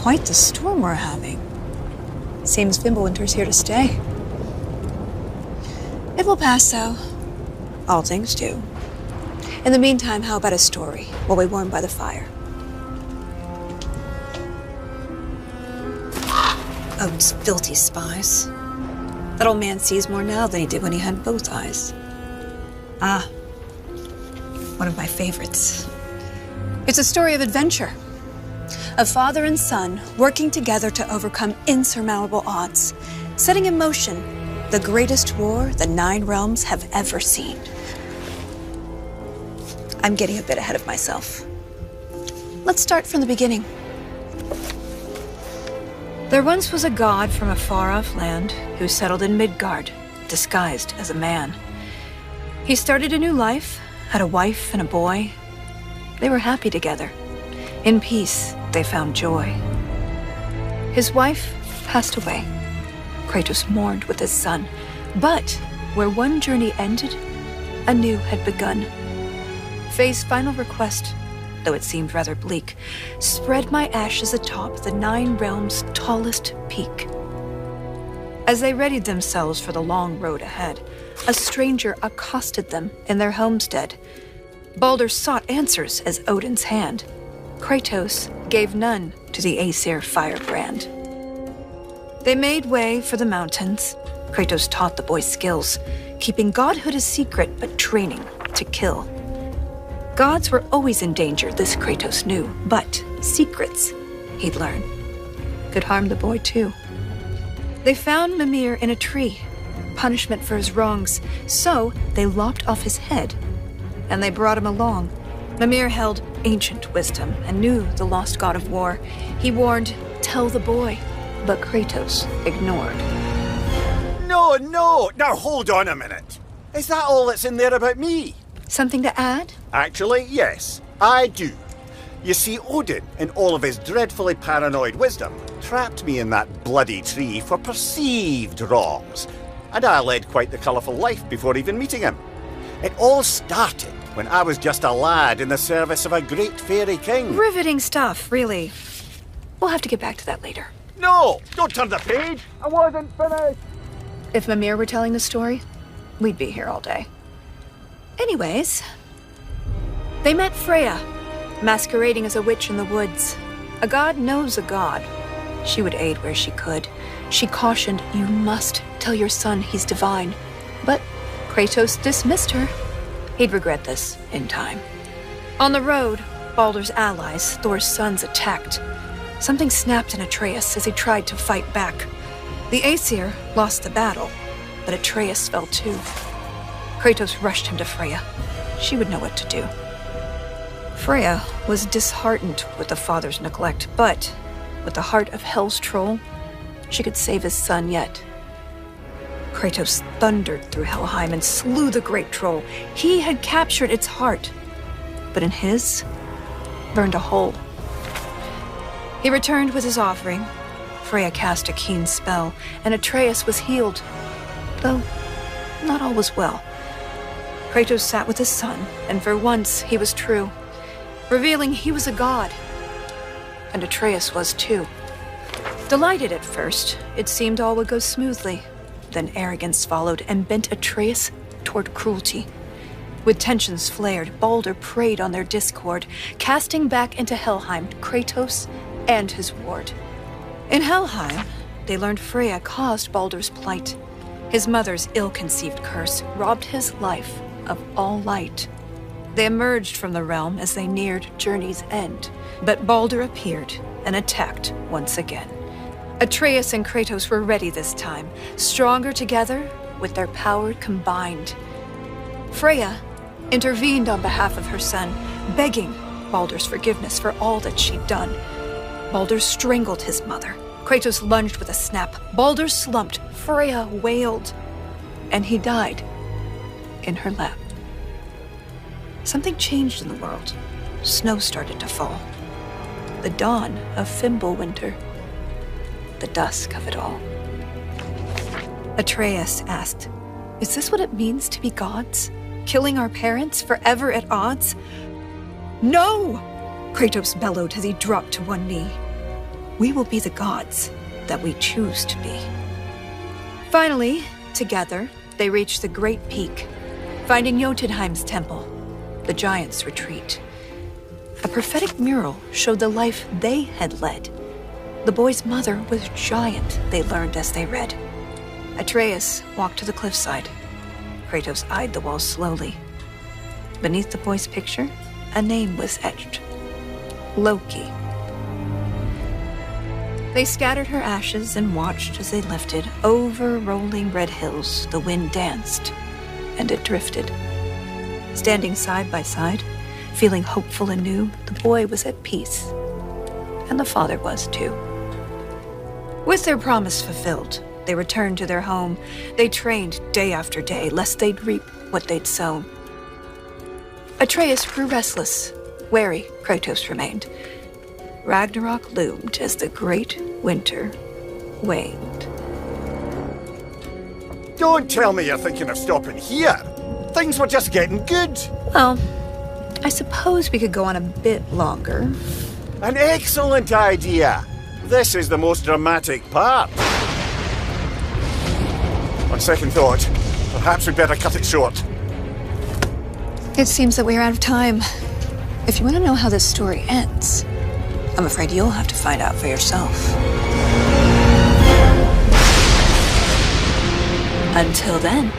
Quite the storm we're having. Seems Fimbulwinter's here to stay. It will pass, though. All things do. In the meantime, how about a story while we warm by the fire? Odin's filthy spies. That old man sees more now than he did when he had both eyes. Ah, one of my favorites. It's a story of adventure. A father and son working together to overcome insurmountable odds, setting in motion the greatest war the 9 realms have ever seen. I'm getting a bit ahead of myself. Let's start from the beginning. There once was a god from a far-off land who settled in Midgard, disguised as a man. He started a new life, had a wife and a boy. They were happy together. In peace, they found joy. His wife passed away. Kratos mourned with his son. But where one journey ended, a new had begun. Faye's final request, though it seemed rather bleak, spread my ashes atop the 9 realms' tallest peak. As they readied themselves for the long road ahead, a stranger accosted them in their homestead. Baldur sought answers as Odin's hand. Kratos gave none to the Aesir firebrand. They made way for the mountains. Kratos taught the boy skills, keeping godhood a secret but training to kill. Gods were always in danger, this Kratos knew, but secrets, he'd learn, could harm the boy too. They found Mimir in a tree, punishment for his wrongs, so they lopped off his head, and they brought him along. Mimir held ancient wisdom and knew the lost god of war. He warned, tell the boy, but Kratos ignored. No, now hold on a minute. Is that all that's in there about me? Something to add? Actually, yes, I do. You see, Odin, in all of his dreadfully paranoid wisdom, trapped me in that bloody tree for perceived wrongs, and I led quite the colourful life before even meeting him. It all started when I was just a lad in the service of a great fairy king. Riveting stuff, really. We'll have to get back to that later. No! Don't turn the page! I wasn't finished! If Mimir were telling the story, we'd be here all day. Anyways, they met Freya, masquerading as a witch in the woods. A god knows a god. She would aid where she could. She cautioned, you must tell your son he's divine. But Kratos dismissed her. He'd regret this in time. On the road, Baldur's allies, Thor's sons, attacked. Something snapped in Atreus as he tried to fight back. The Aesir lost the battle, but Atreus fell too. Kratos rushed him to Freya. She would know what to do. Freya was disheartened with the father's neglect, but with the heart of Hell's troll, she could save his son yet. Kratos thundered through Helheim and slew the great troll. He had captured its heart, but in his, burned a hole. He returned with his offering. Freya cast a keen spell, and Atreus was healed, though not all was well. Kratos sat with his son, and for once he was true, revealing he was a god, and Atreus was too. Delighted at first, it seemed all would go smoothly. Then arrogance followed and bent Atreus toward cruelty. With tensions flared, Baldur preyed on their discord, casting back into Helheim Kratos and his ward. In Helheim, they learned Freya caused Baldur's plight. His mother's ill-conceived curse robbed his life of all light. They emerged from the realm as they neared journey's end, but Baldur appeared and attacked once again. Atreus and Kratos were ready this time, stronger together with their power combined. Freya intervened on behalf of her son, begging Baldur's forgiveness for all that she'd done. Baldur strangled his mother. Kratos lunged with a snap. Baldur slumped. Freya wailed. And he died in her lap. Something changed in the world. Snow started to fall. The dawn of Fimbulwinter. The dusk of it all. Atreus asked, is this what it means to be gods? Killing our parents forever at odds? No! Kratos bellowed as he dropped to one knee. we will be the gods that we choose to be. Finally, together, they reached the Great Peak, finding Jotunheim's temple, the giants' retreat. A prophetic mural showed the life they had led. The boy's mother was giant, they learned as they read. Atreus walked to the cliffside. Kratos eyed the wall slowly. Beneath the boy's picture, a name was etched. Loki. They scattered her ashes and watched as they lifted. Over rolling red hills, the wind danced, and it drifted. Standing side by side, feeling hopeful and new, the boy was at peace. And the father was too. With their promise fulfilled, they returned to their home. They trained day after day, lest they'd reap what they'd sown. Atreus grew restless. Wary, Kratos remained. Ragnarok loomed as the great winter waned. Don't tell me you're thinking of stopping here. Things were just getting good. Well, I suppose we could go on a bit longer. An excellent idea. This is the most dramatic part. On second thought, perhaps we'd better cut it short. It seems that we're out of time. If you want to know how this story ends, I'm afraid you'll have to find out for yourself. Until then.